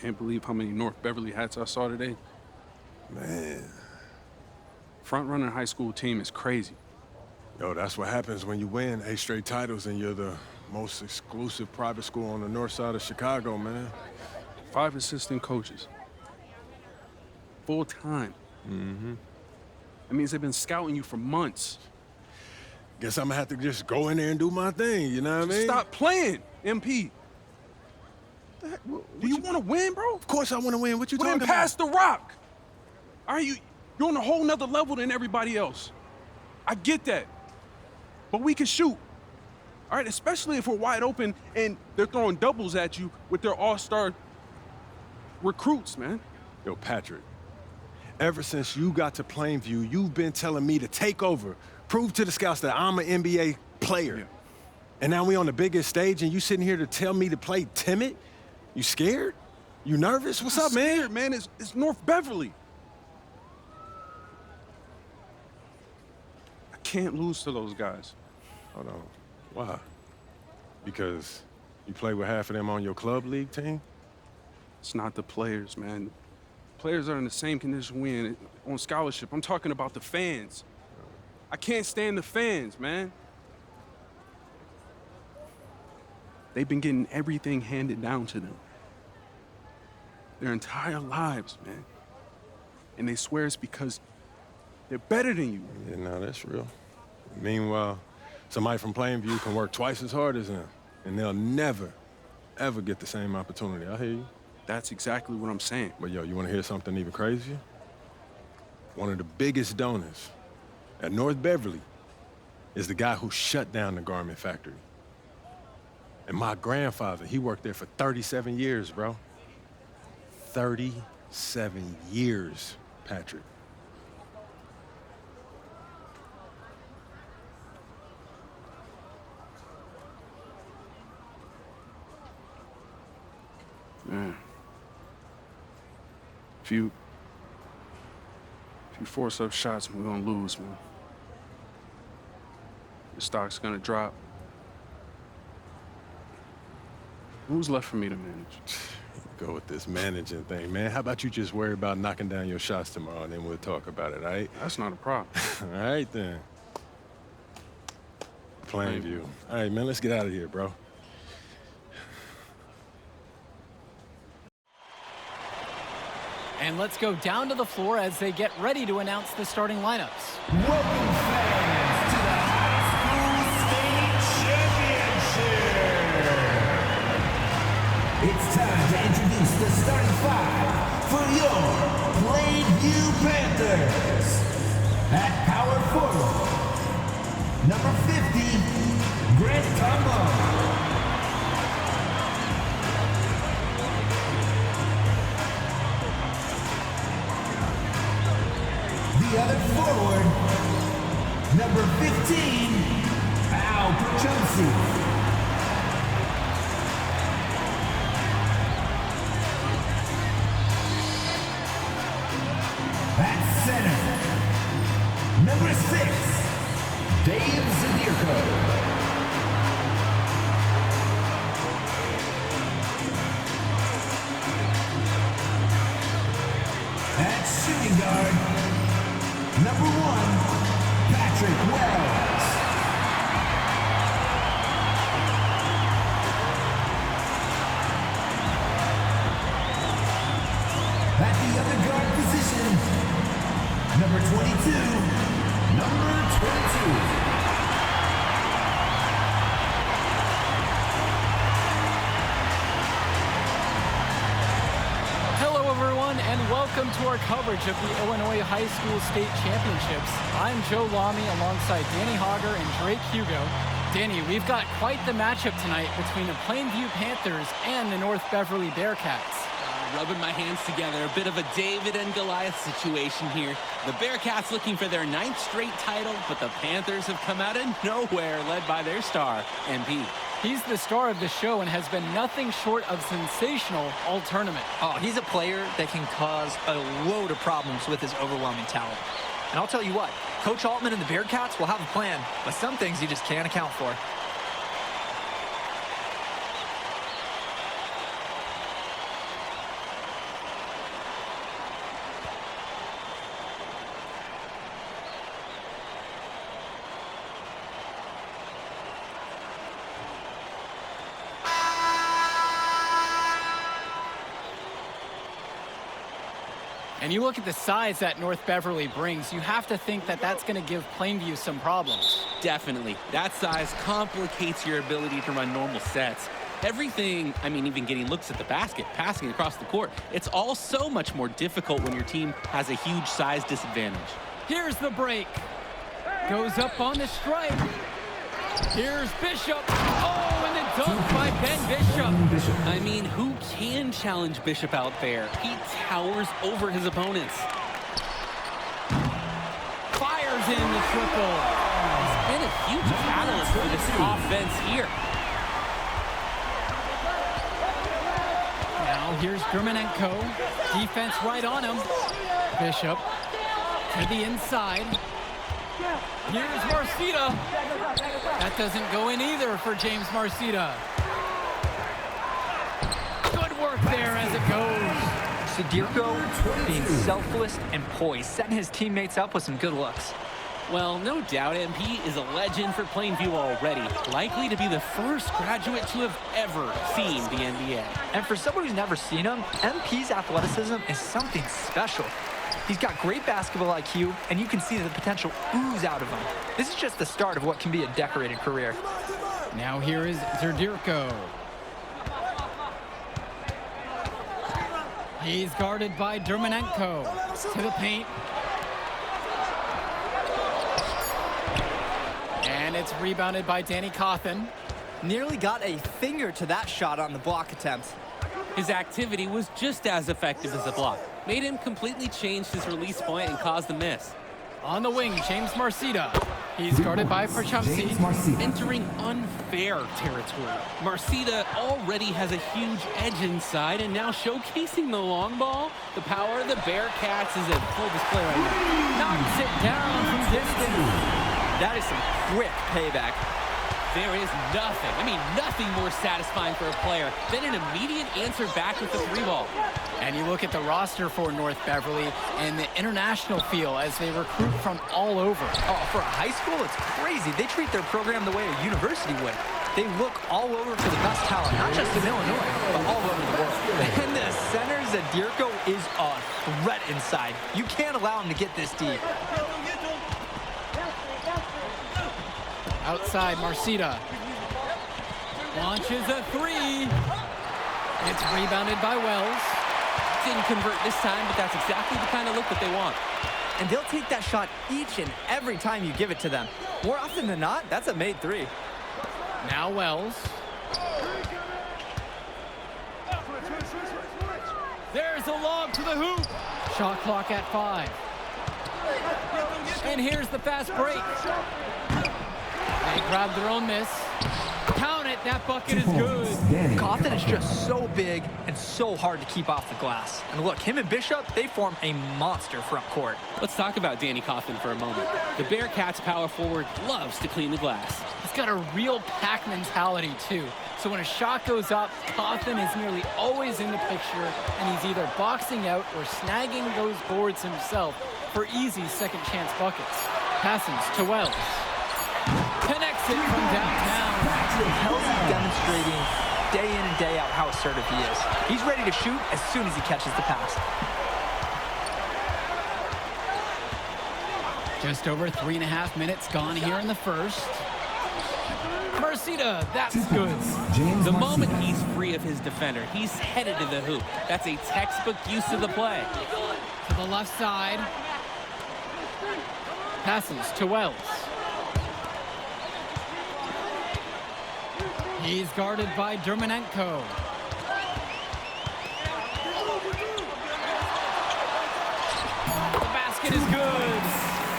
Can't believe how many North Beverly hats I saw today. Man. Front-runner high school team is crazy. Yo, that's what happens when you win 8 straight titles and you're the most exclusive private school on the north side of Chicago, man. 5 assistant coaches. Full-time. Mm-hmm. That means they've been scouting you for months. Guess I'm gonna have to just go in there and do my thing, you know what I mean? Stop playing, MP. Do you want to win, bro? Of course I want to win. What you talking Then about? pass the rock. All right, you're on a whole nother level than everybody else. I get that. But we can shoot. All right, especially if we're wide open and they're throwing doubles at you with their all-star recruits, man. Yo, Patrick, ever since you got to Plainview, you've been telling me to take over, prove to the scouts that I'm an NBA player. Yeah. And now we on the biggest stage and you sitting here to tell me to play timid? You scared? You nervous? What's up, man? Scared, man. It's North Beverly. I can't lose to those guys. Hold on. Why? Because you play with half of them on your club league team? It's not the players, man. Players are in the same condition we in on scholarship. I'm talking about the fans. I can't stand the fans, man. They've been getting everything handed down to them. Their entire lives, man. And they swear it's because they're better than you. Yeah, no, that's real. Meanwhile, somebody from Plainview can work twice as hard as them, and they'll never, ever get the same opportunity. I hear you. That's exactly what I'm saying. But yo, you want to hear something even crazier? One of the biggest donors at North Beverly is the guy who shut down the garment factory. And my grandfather, he worked there for 37 years, bro. 37 years, Patrick. Man. If you force up shots, we're gonna lose, man. The stock's gonna drop. Who's left for me to manage? Go with this managing thing, man. How about you just worry about knocking down your shots tomorrow, and then we'll talk about it, all right? That's not a problem. All right, then. Plainview. All right, man, let's get out of here, bro. And let's go down to the floor as they get ready to announce the starting lineups. Welcome, fans, to the High School State Championship. It's time to introduce the starting 5 for your Plainview Panthers. At power forward, number 50, Grant Combo. The other forward, number 15, Al Pachunsi. At center, number 6, Dave Zadirko. At shooting guard, number 1, Patrick Wells. At the other guard position, number 22, number 22. Hello, everyone, and welcome to our coverage of the Illinois High School State Championships. I'm Joe Lamy alongside Danny Hogger and Drake Hugo. Danny, we've got quite the matchup tonight between the Plainview Panthers and the North Beverly Bearcats. Rubbing my hands together, a bit of a David and Goliath situation here. The Bearcats looking for their 9th straight title, but the Panthers have come out of nowhere, led by their star, MP. He's the star of the show and has been nothing short of sensational all tournament. Oh, he's a player that can cause a load of problems with his overwhelming talent. And I'll tell you what, Coach Altman and the Bearcats will have a plan, but some things you just can't account for. And you look at the size that North Beverly brings, you have to think that that's going to give Plainview some problems. Definitely. That size complicates your ability to run normal sets. Everything, I mean, even getting looks at the basket, passing across the court, it's all so much more difficult when your team has a huge size disadvantage. Here's the break. Goes up on the strike. Here's Bishop. Oh, and the dunk by Ben Bishop. I mean, who can challenge Bishop out there? He towers over his opponents. Fires in the triple. He's been a huge catalyst for this offense here. Now here's Germanenko. Defense right on him. Bishop to the inside. Here's Marcita. That doesn't go in either for James Marcita. Good work there as it goes. Sudirko being selfless and poised, setting his teammates up with some good looks. Well, no doubt MP is a legend for Plainview already. Likely to be the first graduate to have ever seen the NBA. And for someone who's never seen him, MP's athleticism is something special. He's got great basketball IQ, and you can see the potential ooze out of him. This is just the start of what can be a decorated career. Now here is Sudirko. He's guarded by Dermanenko. To the paint. And it's rebounded by Danny Cawthon. Nearly got a finger to that shot on the block attempt. His activity was just as effective as the block. Made him completely change his release point and caused the miss. On the wing, James Marcita. He's guarded by Parchamsi. Entering unfair territory. Marcita already has a huge edge inside, and now showcasing the long ball. The power of the Bearcats is at full display right now. Knocks it down from distance. That is some quick payback. There is nothing, nothing more satisfying for a player than an immediate answer back with the three ball. And you look at the roster for North Beverly and the international feel as they recruit from all over. Oh, for a high school, it's crazy. They treat their program the way a university would. They look all over for the best talent, not just in Illinois, but all over the world. And the center, Sudirko, is a threat inside. You can't allow him to get this deep. Outside, Marcita. Launches a three. It's rebounded by Wells. Didn't convert this time, but that's exactly the kind of look that they want. And they'll take that shot each and every time you give it to them. More often than not, that's a made three. Now Wells. There's a lob to the hoop. Shot clock at 5. And here's the fast break. They grab their own miss. Count it, that bucket is good. Cawthon is just so big and so hard to keep off the glass. And look, him and Bishop, they form a monster front court. Let's talk about Danny Cawthon for a moment. The Bearcats power forward loves to clean the glass. He's got a real pack mentality too. So when a shot goes up, Cawthon is nearly always in the picture, and he's either boxing out or snagging those boards himself for easy second chance buckets. Passes to Wells. Connects it from downtown. Kelsey demonstrating day in and day out how assertive he is. He's ready to shoot as soon as he catches the pass. Just over 3.5 minutes gone here in the first. Marcita, that's good. The moment he's free of his defender, he's headed to the hoop. That's a textbook use of the play. To the left side. Passes to Wells. He's guarded by Dermanenko. The basket is good.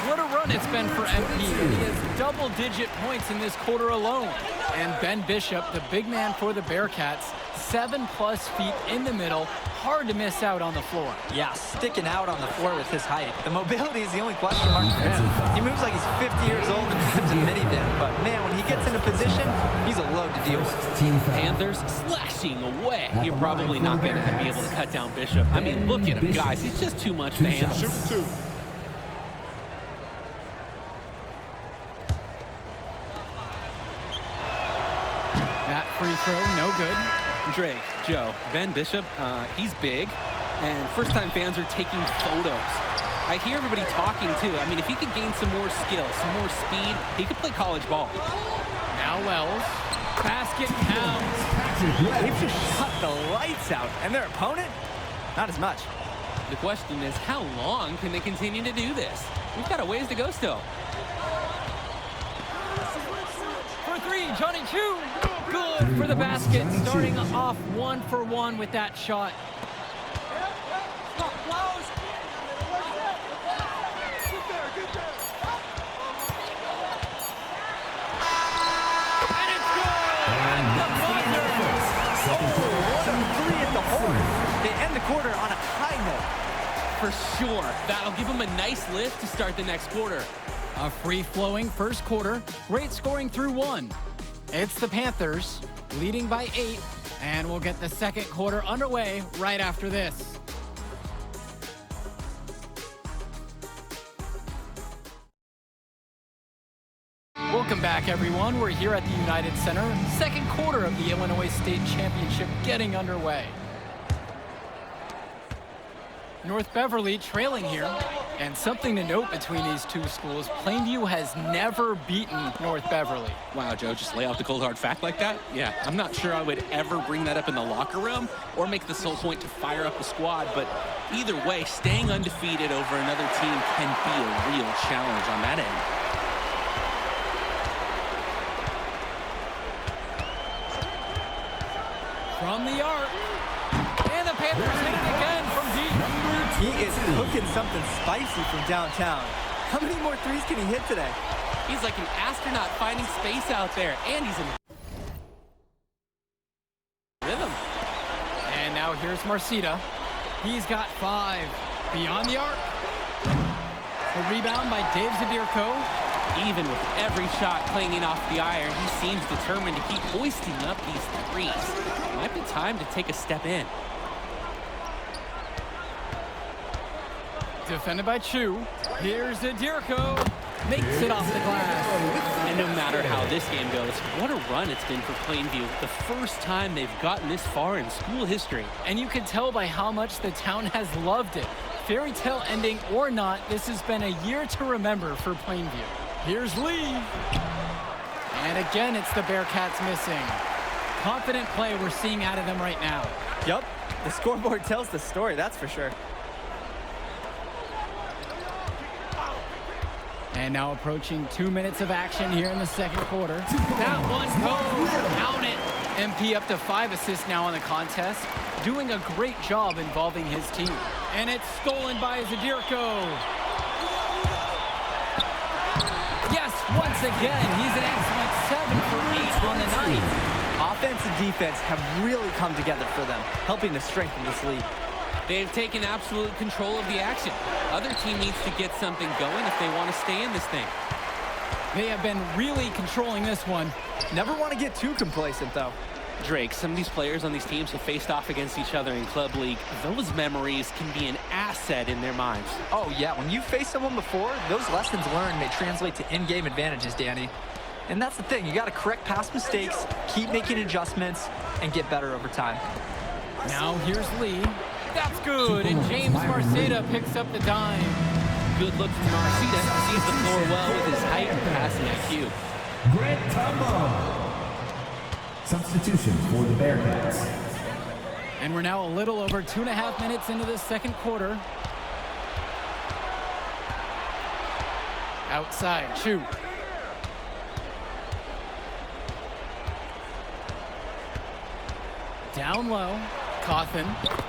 What a run it's been for MP. He has double-digit points in this quarter alone. And Ben Bishop, the big man for the Bearcats, 7+ feet in the middle. Hard to miss out on the floor. Yeah, sticking out on the floor with his height. The mobility is the only question mark for him. He moves like he's 50 years old and drives a minivan, but man, when he gets in a position, he's a load to deal with. Panthers slashing away. You're probably not going to be able to cut down Bishop. Look at him, guys. He's just too much to handle. That free throw, no good. Drake, Joe, Ben Bishop, he's big. and first-time fans are taking photos. I hear everybody talking, too. I mean, if he could gain some more skill, some more speed, he could play college ball. Now Wells. Basket counts. They've just shut the lights out. And their opponent? Not as much. The question is, how long can they continue to do this? We've got a ways to go still. For three, Johnny Chu. Good for the basket. Starting off 1 for 1 with that shot. And it's good! At the buzzer! What a three at the horn. They end the quarter on a high note. For sure. That'll give them a nice lift to start the next quarter. A free-flowing first quarter. Great scoring through 1. It's the Panthers leading by 8, and we'll get the second quarter underway right after this. Welcome back, everyone. We're here at the United Center. Second quarter of the Illinois State Championship getting underway. North Beverly trailing here. And something to note between these two schools, Plainview has never beaten North Beverly. Wow, Joe, just lay out the cold hard fact like that? Yeah, I'm not sure I would ever bring that up in the locker room or make the sole point to fire up the squad, but either way, staying undefeated over another team can be a real challenge on that end. From the arc. And the Panthers hit it again from deep. He is cooking something spicy from downtown. How many more threes can he hit today? He's like an astronaut finding space out there, and he's in rhythm. And now here's Marcita. He's got 5. Beyond the arc. A rebound by Dave Zadirko. Even with every shot clanging off the iron, he seems determined to keep hoisting up these threes. Might be time to take a step in. Defended by Chu. Here's Zadirko. Makes it off the glass. And no matter how this game goes, what a run it's been for Plainview. The first time they've gotten this far in school history. And you can tell by how much the town has loved it. Fairy tale ending or not, this has been a year to remember for Plainview. Here's Lee. And again, it's the Bearcats missing. Confident play we're seeing out of them right now. Yup, the scoreboard tells the story, that's for sure. And now approaching 2 minutes of action here in the second quarter. That one goes. Count it. MP up to 5 assists now in the contest. Doing a great job involving his team. And it's stolen by Zadirko. Yes, once again, he's an excellent 7 for 8 on the night. Offense and defense have really come together for them, helping to strengthen this lead. They've taken absolute control of the action. Other team needs to get something going if they want to stay in this thing. They have been really controlling this one. Never want to get too complacent, though. Drake, some of these players on these teams have faced off against each other in club league. Those memories can be an asset in their minds. Oh, yeah. When you face someone before, those lessons learned may translate to in-game advantages, Danny. And that's the thing. You got to correct past mistakes, keep making adjustments, and get better over time. Now here's Lee. That's good, and James Marcita picks up the dime. Good look from Marcita. Sees the floor well with his height and passing IQ. Grant Tumbo. Substitution for the Bearcats. And we're now a little over 2.5 minutes into the second quarter. Outside, Chu. Down low, Cawthon,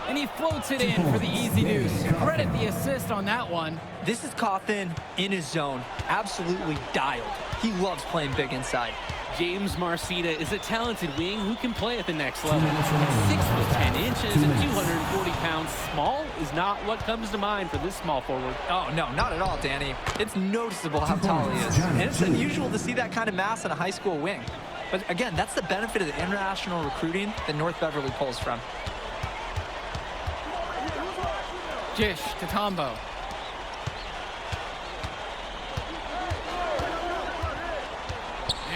and he floats it in for the easy deuce. Credit the assist on that one. This is Cawthon in his zone, absolutely dialed. He loves playing big inside. James Marcita is a talented wing who can play at the next level. At 6 foot 10 inches and 240 pounds, small is not what comes to mind for this small forward. Oh, no, not at all, Danny. It's noticeable how tall he is. And it's unusual to see that kind of mass in a high school wing. But again, that's the benefit of the international recruiting that North Beverly pulls from. Jish to Tombo.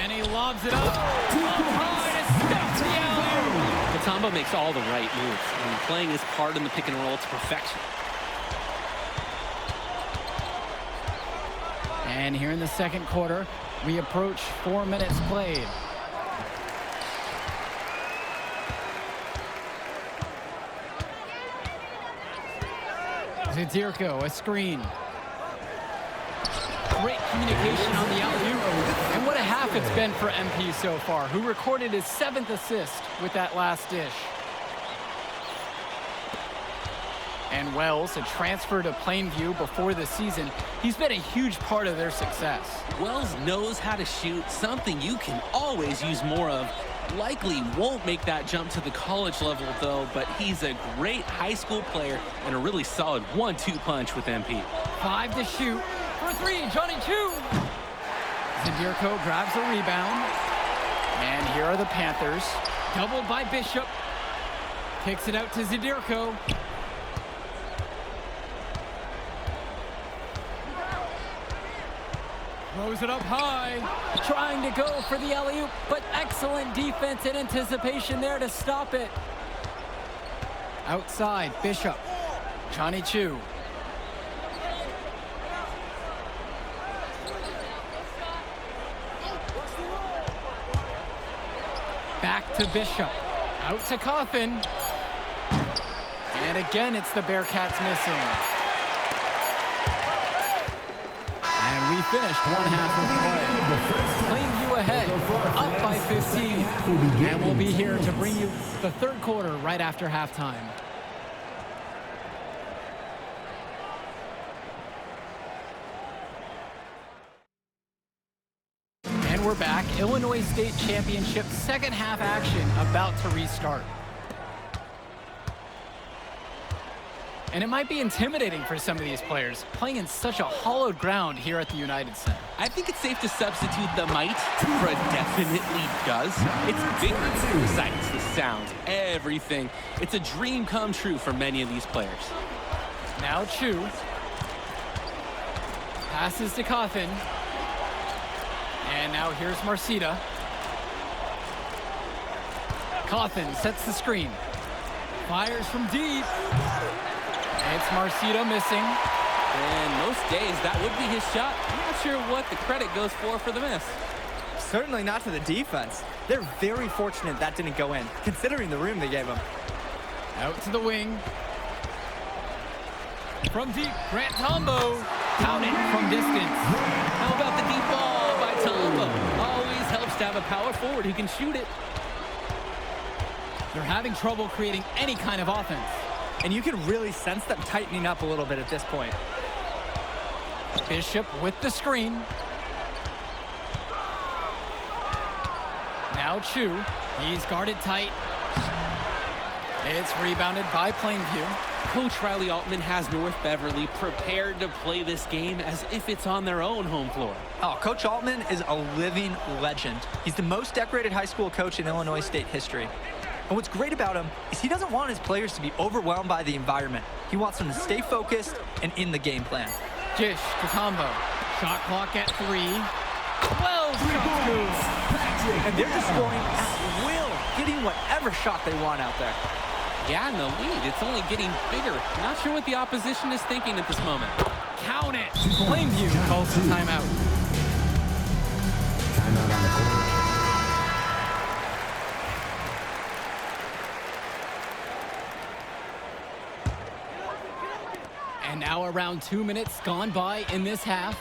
And he lobs it up. Up high to Steph the alley. The Katombo makes all the right moves. I mean, playing his part in the pick and roll to perfection. And here in the second quarter, we approach 4 minutes played. Zadirko, a screen. Great communication on the alley-oop. And what a half it's been for MP so far, who recorded his 7th assist with that last dish. And Wells, a transfer to Plainview before the season, he's been a huge part of their success. Wells knows how to shoot, something you can always use more of. Likely won't make that jump to the college level, though, but he's a great high school player and a really solid 1-2 punch with MP. 5 to shoot. For 3, Johnny 2. Zadirko grabs a rebound. And here are the Panthers. Doubled by Bishop. Kicks it out to Zadirko. Throws it up high. Trying to go for the alley-oop, but excellent defense and anticipation there to stop it. Outside, Bishop. Johnny Chu. Back to Bishop. Out to Coffin. And again, it's the Bearcats missing. And we finished one half of play. Plainview ahead, up by 15. And we'll be here to bring you the third quarter right after halftime. And we're back. Illinois State Championship second half action about to restart. And it might be intimidating for some of these players, playing in such a hollowed ground here at the United Center. I think it's safe to substitute the might for a definitely does. It's bigger, the sights, the sounds, everything. It's a dream come true for many of these players. Now Chu. Passes to Coffin. And now here's Marcita. Coffin sets the screen. Fires from deep. It's Marcita missing. And most days, that would be his shot. I'm not sure what the credit goes for the miss. Certainly not to the defense. They're very fortunate that didn't go in, considering the room they gave him. Out to the wing. From deep, Grant Tombo. Count it from distance. How about the deep ball by Tombo? Always helps to have a power forward who can shoot it. They're having trouble creating any kind of offense. And you can really sense them tightening up a little bit at this point. Bishop with the screen. Now Chu. He's guarded tight. It's rebounded by Plainview. Coach Riley Altman has North Beverly prepared to play this game as if it's on their own home floor. Oh, Coach Altman is a living legend. He's the most decorated high school coach in Illinois State history. And what's great about him is he doesn't want his players to be overwhelmed by the environment. He wants them to stay focused and in the game plan. Dish to Combo. Shot clock at 3. Wells shot moves. And they're just scoring at will, getting whatever shot they want out there. Yeah, and the lead, it's only getting bigger. Not sure what the opposition is thinking at this moment. Count it. Plainview calls the timeout. Timeout on the court. And now around 2 minutes gone by in this half.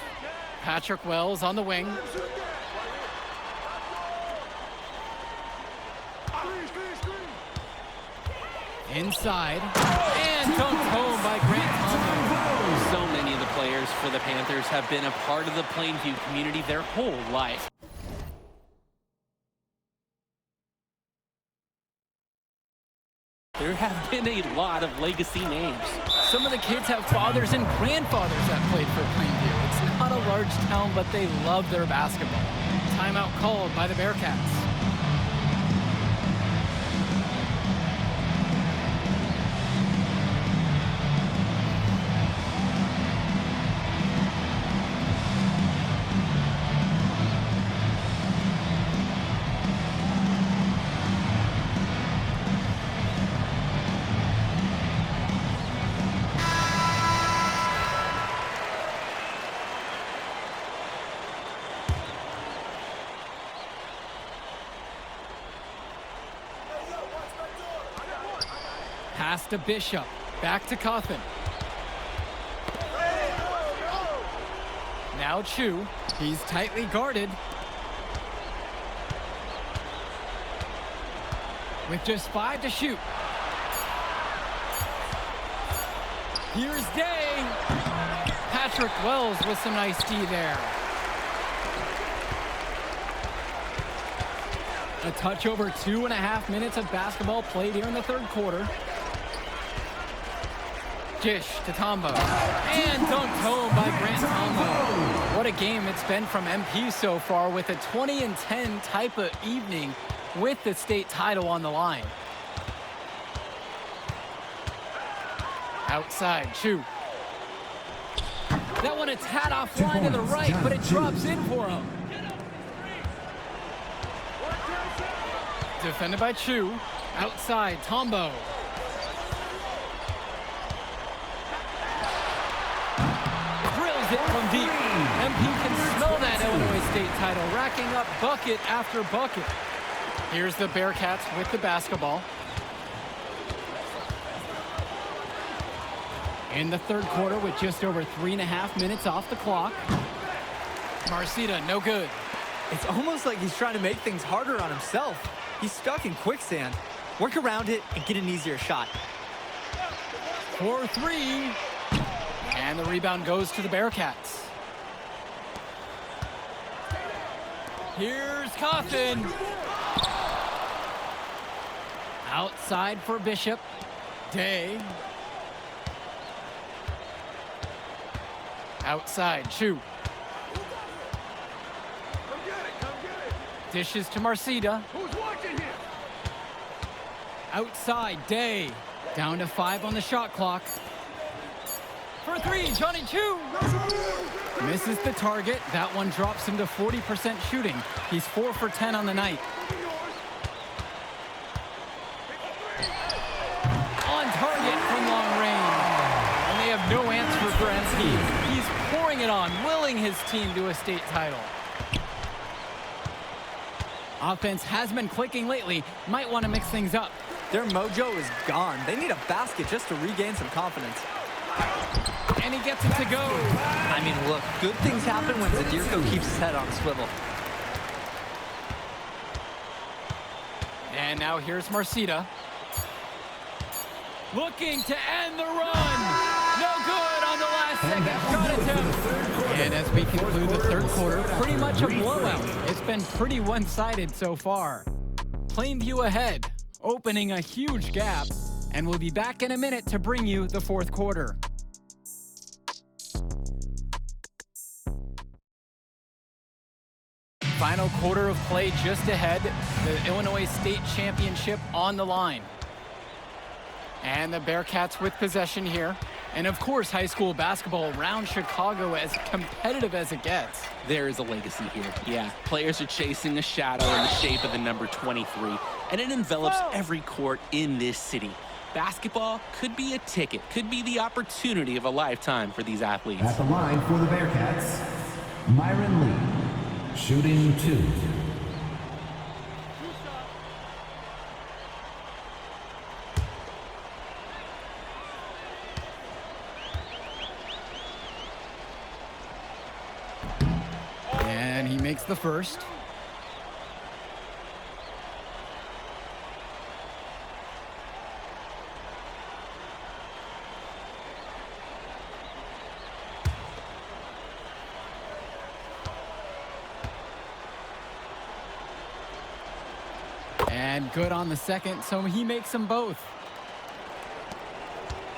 Patrick Wells on the wing. Inside. And dunked home by Grant Tombo. So many of the players for the Panthers have been a part of the Plainview community their whole life. There have been a lot of legacy names. Some of the kids have fathers and grandfathers that played for Plainview. It's not a large town, but they love their basketball. Timeout called by the Bearcats. Pass to Bishop. Back to Coffin. Now Chu. He's tightly guarded. With just 5 to shoot. Here's Day. Patrick Wells with some nice D there. A touch over 2.5 minutes of basketball played here in the third quarter. Dish to Tombo. And dunked home by Grant Tombo. What a game it's been from MP so far with a 20-10 type of evening with the state title on the line. Outside, Chu. That one a tad offline to the right, but it drops in for him. Defended by Chu. Outside, Tombo. Drills it from deep. MP can smell that Illinois State title, racking up bucket after bucket. Here's the Bearcats with the basketball. In the third quarter with just over 3.5 minutes off the clock. Marcita, no good. It's almost like he's trying to make things harder on himself. He's stuck in quicksand. Work around it and get an easier shot. 4-3. And the rebound goes to the Bearcats. Here's Coffin. Outside for Bishop. Day. Outside, Chu. Dishes to Marcita. Outside, Day. Down to 5 on the shot clock. For 3, Johnny Chu. Misses the target. That one drops him to 40% shooting. He's 4 for 10 on the night. On target from long range. And they have no answer for MP. He's pouring it on, willing his team to a state title. Offense has been clicking lately. Might want to mix things up. Their mojo is gone. They need a basket just to regain some confidence. And he gets it to go. I mean, look, good things happen when Zadirko keeps his head on a swivel. And now here's Marcita. Looking to end the run. No good on the last second shot attempt. And as we conclude the third quarter, pretty much a blowout. It's been pretty one-sided so far. Plainview ahead, opening a huge gap. And we'll be back in a minute to bring you the fourth quarter. Final quarter of play just ahead. The Illinois State Championship on the line. And the Bearcats with possession here. And of course, high school basketball around Chicago as competitive as it gets. There is a legacy here. Yeah, players are chasing a shadow in the shape of the number 23, and it envelops every court in this city. Basketball could be a ticket, could be the opportunity of a lifetime for these athletes. At the line for the Bearcats, Myron Lee, shooting 2. And he makes the first. And good on the second, so he makes them both.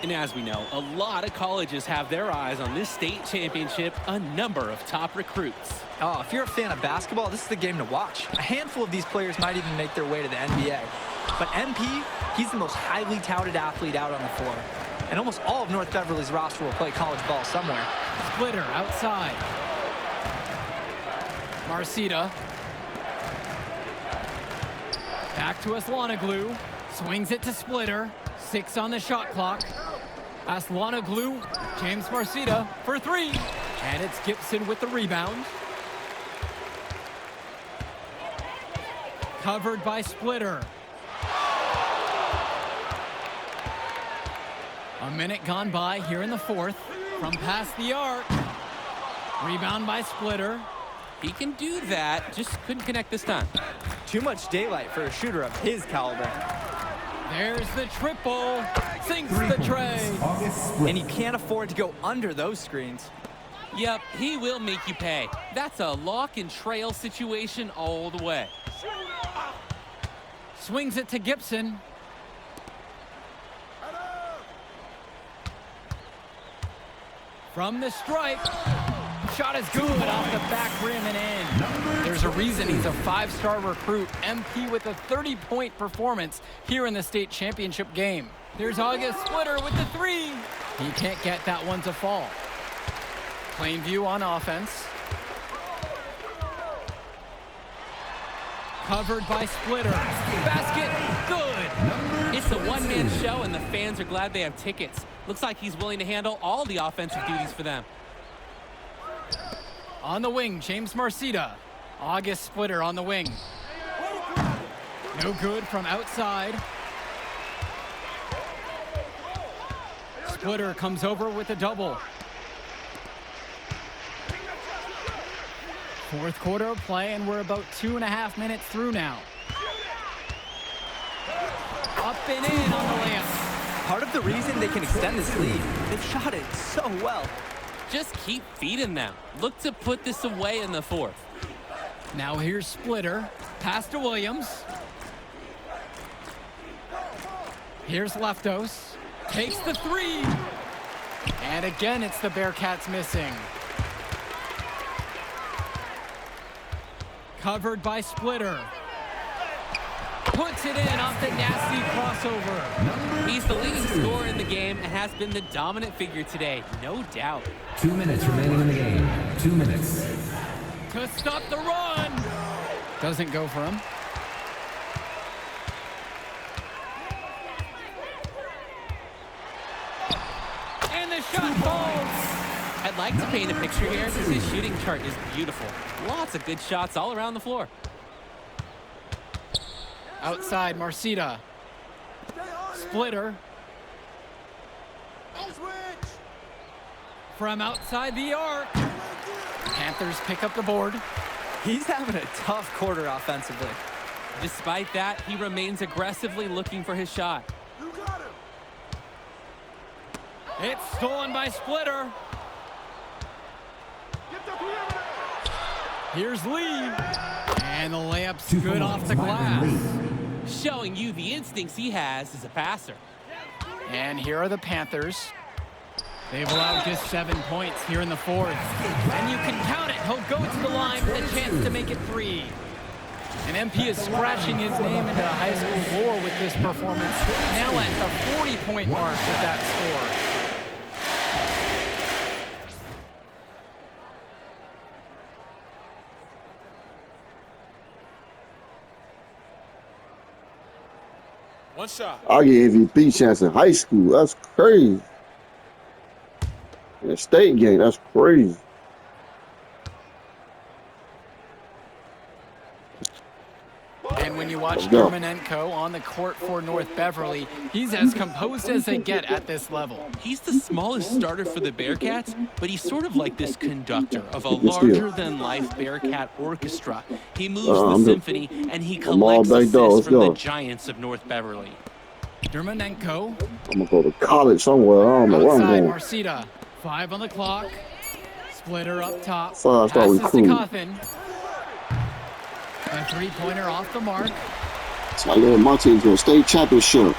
And as we know, a lot of colleges have their eyes on this state championship, a number of top recruits. Oh, if you're a fan of basketball, this is the game to watch. A handful of these players might even make their way to the NBA. But MP, he's the most highly touted athlete out on the floor. And almost all of North Beverly's roster will play college ball somewhere. Splitter outside. Marcita. Back to Aslanoglu. Swings it to Splitter. 6 on the shot clock. Aslanoglu. James Marcita for 3. And it's Gibson with the rebound. Covered by Splitter. A minute gone by here in the fourth. From past the arc. Rebound by Splitter. He can do that, just couldn't connect this time. Too much daylight for a shooter of his caliber. There's the triple. Sinks the tray. And you can't afford to go under those screens. Yep, he will make you pay. That's a lock and trail situation all the way. Swings it to Gibson. From the stripe. Shot is good off the back rim and in. There's a reason he's a 5-star recruit, MP with a 30-point performance here in the state championship game. There's August Splitter with the 3. He can't get that one to fall. Plainview on offense. Covered by Splitter. Basket, good. It's a one-man show, and the fans are glad they have tickets. Looks like he's willing to handle all the offensive duties for them. On the wing, James Marcita. August Splitter on the wing. No good from outside. Splitter comes over with a double. Fourth quarter of play, and we're about 2.5 minutes through now. Up and in on the layup. Part of the reason they can extend this lead, they've shot it so well. Just keep feeding them. Look to put this away in the fourth. Now here's Splitter. Pass to Williams. Here's Leftos. Takes the 3. And again, it's the Bearcats missing. Covered by Splitter. Puts it in off the nasty crossover. He's the leading scorer in the game and has been the dominant figure today, no doubt. 2 minutes remaining in the game. 2 minutes. To stop the run. Doesn't go for him. And the shot falls. I'd like to paint a picture here because his shooting chart is beautiful. Lots of good shots all around the floor. Outside, Marcita. Splitter. From outside the arc. Panthers pick up the board. He's having a tough quarter offensively. Despite that, he remains aggressively looking for his shot. It's stolen by Splitter. Here's Lee. And the layup's good off the glass. Showing you the instincts he has as a passer. And here are the Panthers. They've allowed just 7 points here in the fourth. And you can count it. He'll go to the line with a chance to make it 3. And MP is scratching his name into high school lore with this performance. Now at the 40-point mark with that score. One shot. I get MVP chance in high school. That's crazy. In a state game, that's crazy. And when you watch Let's go. Dermanenko on the court for North Beverly, he's as composed as they get at this level. He's the smallest starter for the Bearcats, but he's sort of like this conductor of a Let's do it. larger-than-life Bearcat orchestra. He moves I'm the good. symphony, and he I'm all collects back door. assists Let's from the go. giants of North Beverly. Dermanenko, I'm gonna go to college somewhere. I don't know where I'm outside going. Marcita, 5 on the clock. Splitter up top. 5-star Passes to recruit. Coffin. A 3-pointer off the mark. So I led my team to a state championship.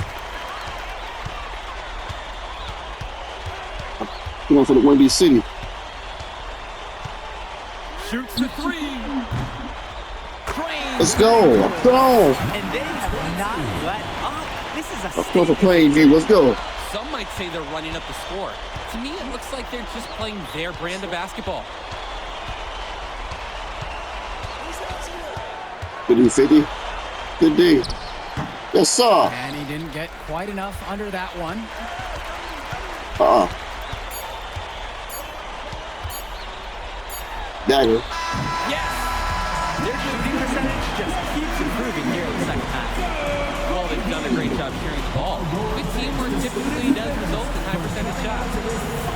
You know, for the Windy City. Shoots the 3. Crane. Let's go. Let's go. And they have not let up. This is a Let's go for playing G. Let's go. Some might say they're running up the score. To me, it looks like they're just playing their brand of basketball. 50-50. Good D. Yes, sir. And he didn't get quite enough under that one. Dagger. Yes! Their shooting percentage just keeps improving here in the second half. Well, they've done a great job carrying the ball. Good teamwork typically does result in high percentage shots.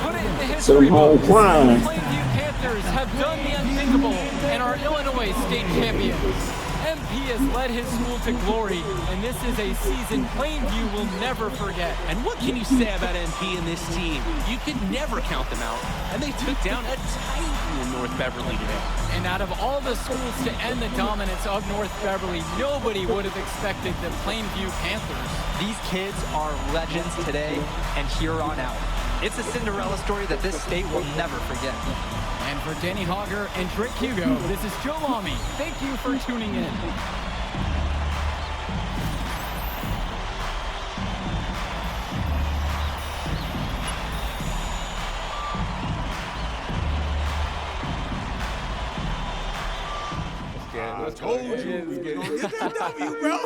Put it in the Send history them home books. crying. Plainview Panthers have done the unthinkable and are Illinois state champions. MP has led his school to glory, and this is a season Plainview will never forget. And what can you say about MP and this team? You could never count them out, and they took down a Titan in North Beverly today. And out of all the schools to end the dominance of North Beverly, nobody would have expected the Plainview Panthers. These kids are legends today and here on out. It's a Cinderella story that this state will never forget. And for Danny Hogger and Drake Hugo, this is Joe Lamy. Thank you for tuning in. I told you we were gonna get that W, bro.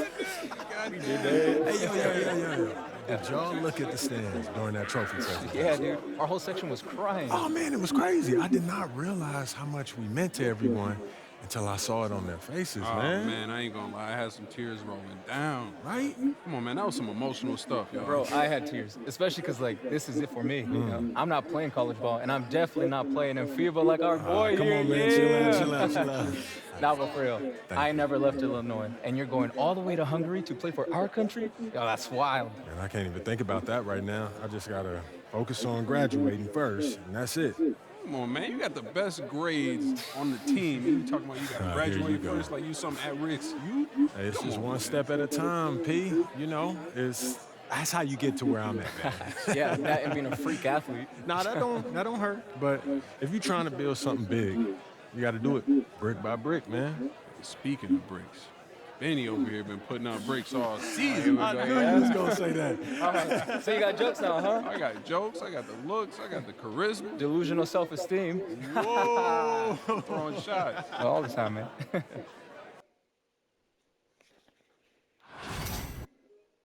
Hey, yo. Did y'all look at the stands during that trophy session? Yeah, dude. Our whole section was crying. Oh, man, it was crazy. I did not realize how much we meant to everyone until I saw it on their faces, Oh, man. man, I ain't gonna lie. I had some tears rolling down. Right? Come on, man. That was some emotional stuff, y'all. Bro, I had tears, especially because, like, this is it for me. You know? I'm not playing college ball, and I'm definitely not playing in FIBA like our boy Come here. on, man. Yeah. Chill out. Nah, but for real, I never left Illinois, and you're going all the way to Hungary to play for our country? Yo, that's wild. Man, I can't even think about that right now. I just got to focus on graduating first, and that's it. Come on, man. You got the best grades on the team. You talking about you got to Here graduate you go. first like you something at risk. Hey, it's just one step at a time, P. You know, that's how you get to where I'm at, man. Yeah, that and being a freak athlete. Nah, that don't hurt. But if you're trying to build something big, you got to do it brick by brick, man. Speaking of bricks, Benny over here been putting up bricks all season. I knew you was gonna say that. All right, so you got jokes now, huh? I got jokes, I got the looks, I got the charisma. Delusional self-esteem. Whoa, throwing shots. All the time, man.